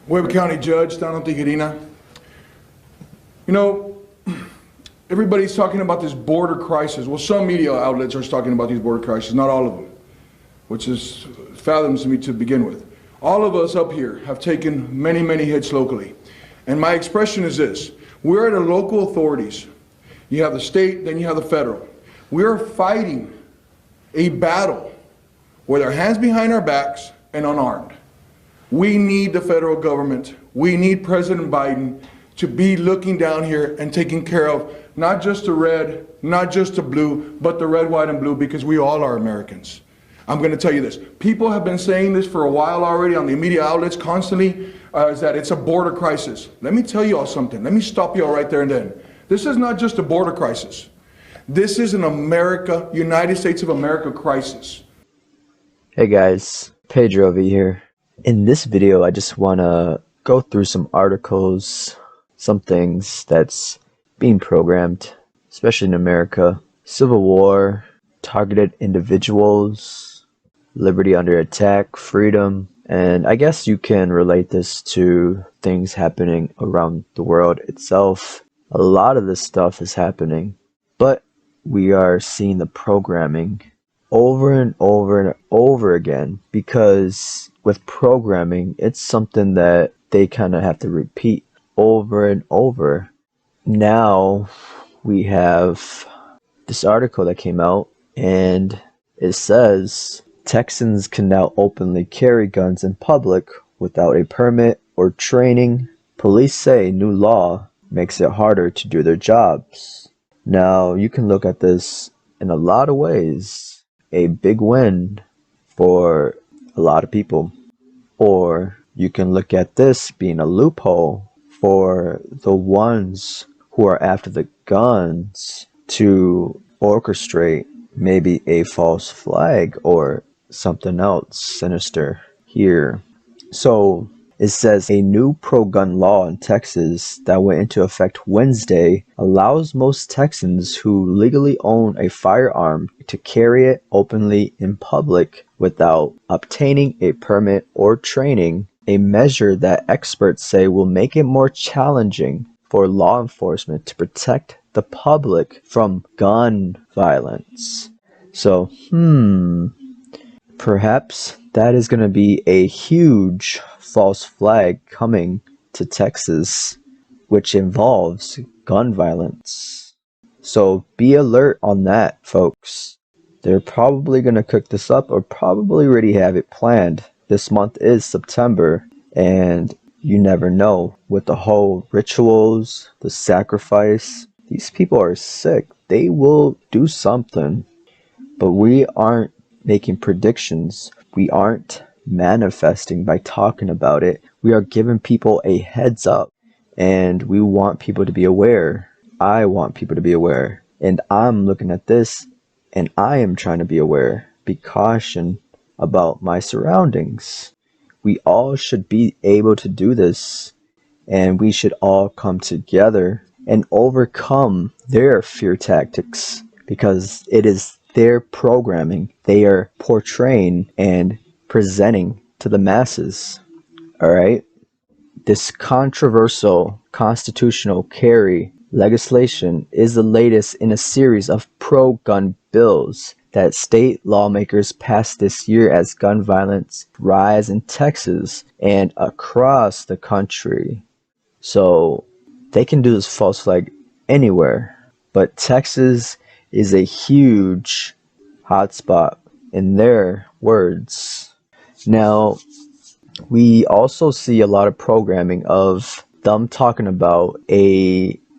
Webb County Judge down in Tijerina. You know, everybody's talking about this border crisis. Well, some media outlets are talking about these border crises, not all of them, which is fathoms to me to begin with. All of us up here have taken many, many hits locally. And my expression is this: we're at the local authorities. You have the state, then you have the federal. We're fighting a battle with our hands behind our backs and unarmed. We need the federal government. We need President Biden to be looking down here and taking care of not just the red, not just the blue, but the red, white, and blue, because we all are Americans. I'm going to tell you this. People have been saying this for a while already on the media outlets constantly, is that it's a border crisis. Let me tell you all something. Let me stop you all right there and then. This is not just a border crisis. This is an United States of America crisis. Hey guys, PayDroV here. In this video, I just want to go through some articles, some things that's being programmed, especially in America. Civil war, targeted individuals, liberty under attack, freedom, and I guess you can relate this to things happening around the world itself. A lot of this stuff is happening, but we are seeing the programming over and over and over again, because with programming, it's something that they kind of have to repeat over and over. Now we have this article that came out, and it says Texans can now openly carry guns in public without a permit or training. Police say new law makes it harder to do their jobs. Now you can look at this in a lot of ways. A big win for a lot of people. Or you can look at this being a loophole for the ones who are after the guns to orchestrate maybe a false flag or something else sinister here. So it says a new pro-gun law in Texas that went into effect Wednesday allows most Texans who legally own a firearm to carry it openly in public without obtaining a permit or training, a measure that experts say will make it more challenging for law enforcement to protect the public from gun violence. So, perhaps that is going to be a huge false flag coming to Texas, which involves gun violence. So be alert on that, folks. They're probably going to cook this up, or probably already have it planned. This month is September, and you never know. With the whole rituals, the sacrifice, these people are sick. They will do something. But we aren't making predictions. We aren't manifesting by talking about it. We are giving people a heads up, and we want people to be aware. I want people to be aware, and I'm looking at this and I am trying to be aware, be cautious about my surroundings. We all should be able to do this, and we should all come together and overcome their fear tactics, because it is their programming they are portraying and presenting to the masses. Alright? This controversial constitutional carry legislation is the latest in a series of pro-gun bills that state lawmakers passed this year as gun violence rise in Texas and across the country. So they can do this false flag anywhere, but Texas is a huge hotspot in their words. Now, we also see a lot of programming of them talking about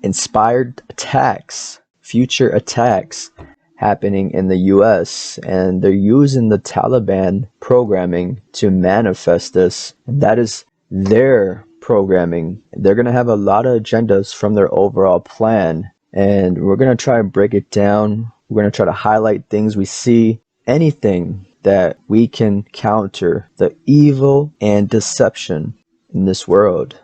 inspired attacks, future attacks happening in the US, and they're using the Taliban programming to manifest this, and that is their programming. They're going to have a lot of agendas from their overall plan, and we're going to try and break it down. We're going to try to highlight things we see, anything that we can counter the evil and deception in this world.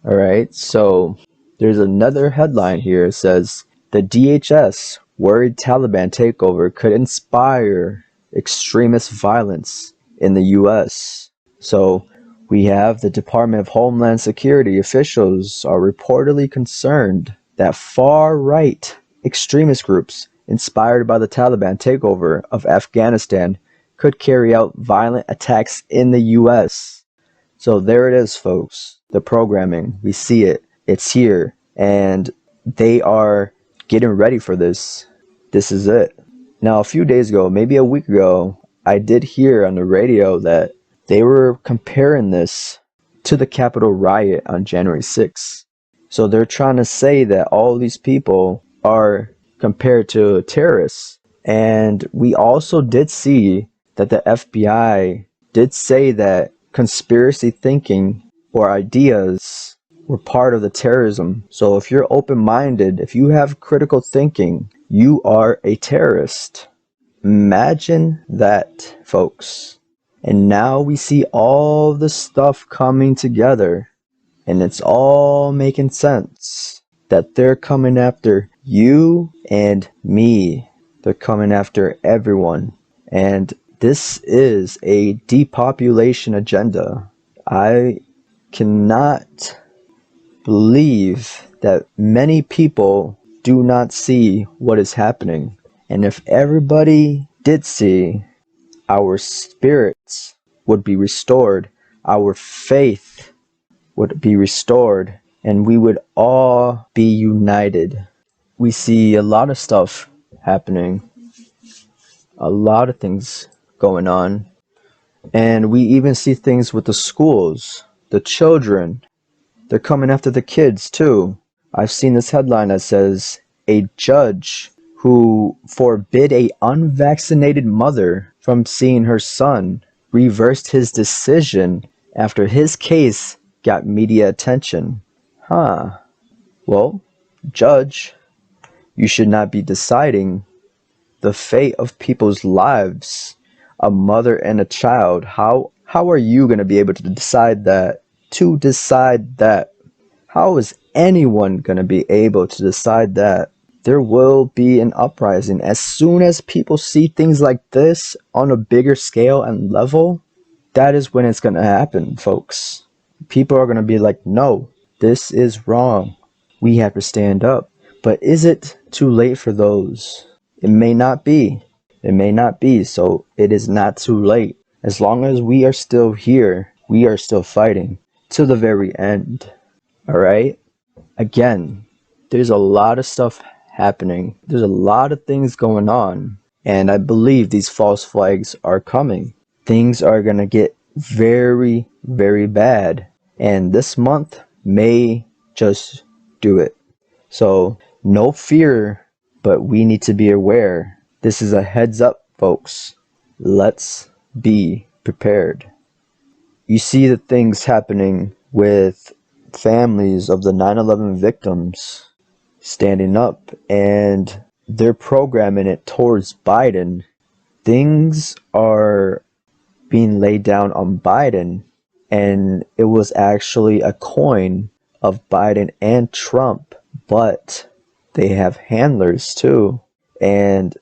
All right, so there's another headline here. It says, the DHS worried Taliban takeover could inspire extremist violence in the US. So We have the Department of Homeland Security officials are reportedly concerned that far-right extremist groups inspired by the Taliban takeover of Afghanistan could carry out violent attacks in the US. So there it is, folks. The programming. We see it. It's here. And they are getting ready for this. This is it. Now, a few days ago, maybe a week ago, I did hear on the radio that they were comparing this to the Capitol riot on January 6th. So they're trying to say that all these people are compared to terrorists. And we also did see that the FBI did say that conspiracy thinking or ideas were part of the terrorism. So if you're open-minded, if you have critical thinking, you are a terrorist. Imagine that, folks. And now we see all the stuff coming together, and it's all making sense that they're coming after you and me. They're coming after everyone. And this is a depopulation agenda. I cannot believe that many people do not see what is happening. And if everybody did see, our spirits would be restored, our faith would be restored, and we would all be united. We see a lot of stuff happening, a lot of things going on, and we even see things with the schools, the children. They're coming after the kids too. I've seen this headline that says, a judge who forbid a unvaccinated mother from seeing her son reversed his decision after his case got media attention. Well, judge, you should not be deciding the fate of people's lives, a mother and a child. How are you going to be able to decide that? How is anyone going to be able to decide that? There will be an uprising. As soon as people see things like this on a bigger scale and level, that is when it's going to happen, folks. People are going to be like, no, this is wrong. We have to stand up. But is it too late for those? It may not be. It may not be. So it is not too late. As long as we are still here, we are still fighting to the very end. All right? Again, there's a lot of stuff happening. There's a lot of things going on, and I believe these false flags are coming. Things are going to get very, very bad, and this month may just do it. So no fear, but we need to be aware. This is a heads up, folks. Let's be prepared. You see the things happening with families of the 9/11 victims standing up, and they're programming it towards Biden. Things are being laid down on Biden, and it was actually a coin of Biden and Trump, but they have handlers too, and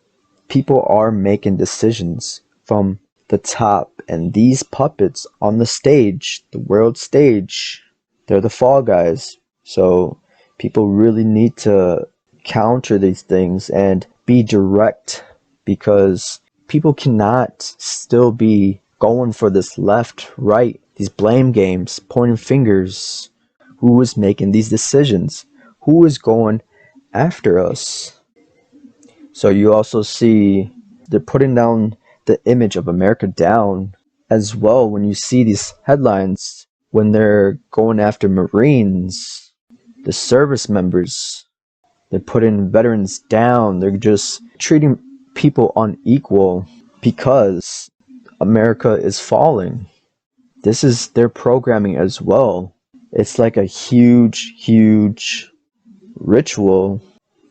people are making decisions from the top, and these puppets on the stage, the world stage, they're the fall guys. So people really need to counter these things and be direct, because people cannot still be going for this left, right, these blame games, pointing fingers. Who is making these decisions? Who is going after us? So you also see they're putting down the image of America down as well when you see these headlines when they're going after Marines, the service members. They're putting veterans down. They're just treating people unequal because America is falling. This is their programming as well. It's like a huge, huge ritual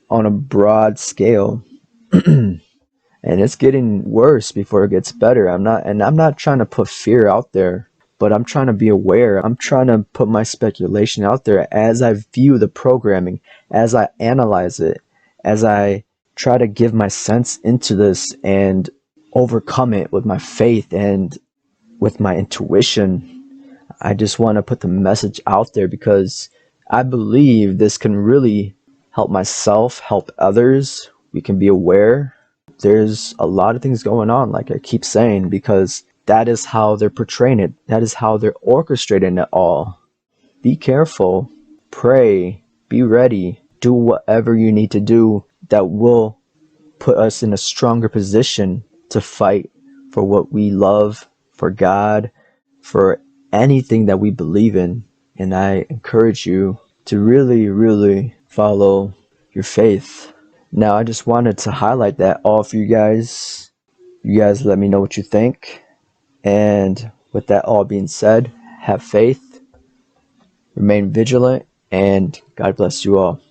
on a broad scale. And it's getting worse before it gets better. I'm not trying to put fear out there, but I'm trying to be aware. I'm trying to put my speculation out there as I view the programming, as I analyze it, as I try to give my sense into this and overcome it with my faith and with my intuition. I just want to put the message out there because I believe this can really help myself, help others. We can be aware. There's a lot of things going on, like I keep saying, because that is how they're portraying it. That is how they're orchestrating it all. Be careful. Pray. Be ready. Do whatever you need to do that will put us in a stronger position to fight for what we love, for God, for anything that we believe in. And I encourage you to really, really follow your faith. Now, I just wanted to highlight that all for you guys. You guys let me know what you think. And with that all being said, have faith, remain vigilant, and God bless you all.